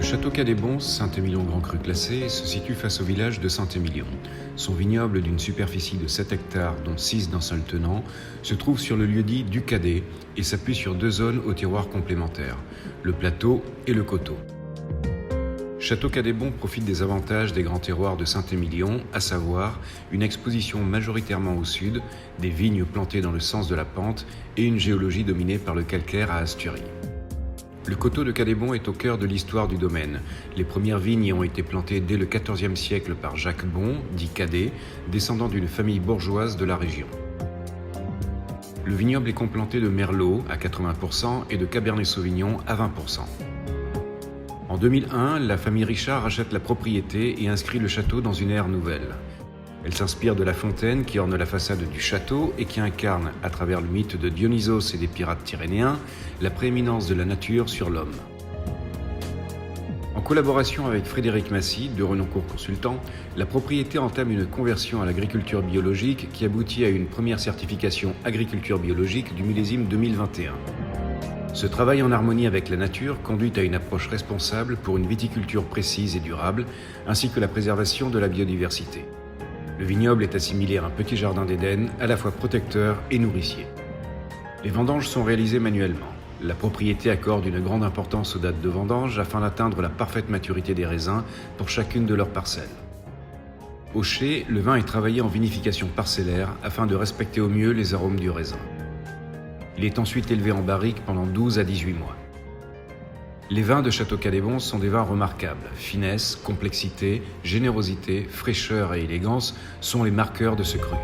château Cadébon, Saint-Émilion Grand Cru classé, se situe face au village de Saint-Émilion. Son vignoble d'une superficie de 7 hectares, dont 6 d'un seul tenant, se trouve sur le lieu-dit du Cadet et s'appuie sur 2 zones aux tiroirs complémentaires, le plateau et le coteau. Château Cadébon profite des avantages des grands terroirs de Saint-Émilion, à savoir une exposition majoritairement au sud, des vignes plantées dans le sens de la pente et une géologie dominée par le calcaire à Asturies. Le coteau de Cadébon est au cœur de l'histoire du domaine. Les premières vignes y ont été plantées dès le XIVe siècle par Jacques Bon, dit Cadet, descendant d'une famille bourgeoise de la région. Le vignoble est complanté de Merlot à 80% et de Cabernet Sauvignon à 20%. En 2001, la famille Richard rachète la propriété et inscrit le château dans une ère nouvelle. Elle s'inspire de la fontaine qui orne la façade du château et qui incarne, à travers le mythe de Dionysos et des pirates tyrénéens, la prééminence de la nature sur l'homme. En collaboration avec Frédéric Massy, de Renoncourt Consultant, la propriété entame une conversion à l'agriculture biologique qui aboutit à une première certification agriculture biologique du millésime 2021. Ce travail en harmonie avec la nature conduit à une approche responsable pour une viticulture précise et durable, ainsi que la préservation de la biodiversité. Le vignoble est assimilé à un petit jardin d'Éden, à la fois protecteur et nourricier. Les vendanges sont réalisées manuellement. La propriété accorde une grande importance aux dates de vendange afin d'atteindre la parfaite maturité des raisins pour chacune de leurs parcelles. Au chai, le vin est travaillé en vinification parcellaire afin de respecter au mieux les arômes du raisin. Il est ensuite élevé en barrique pendant 12 à 18 mois. Les vins de Château Cadébon sont des vins remarquables. Finesse, complexité, générosité, fraîcheur et élégance sont les marqueurs de ce cru.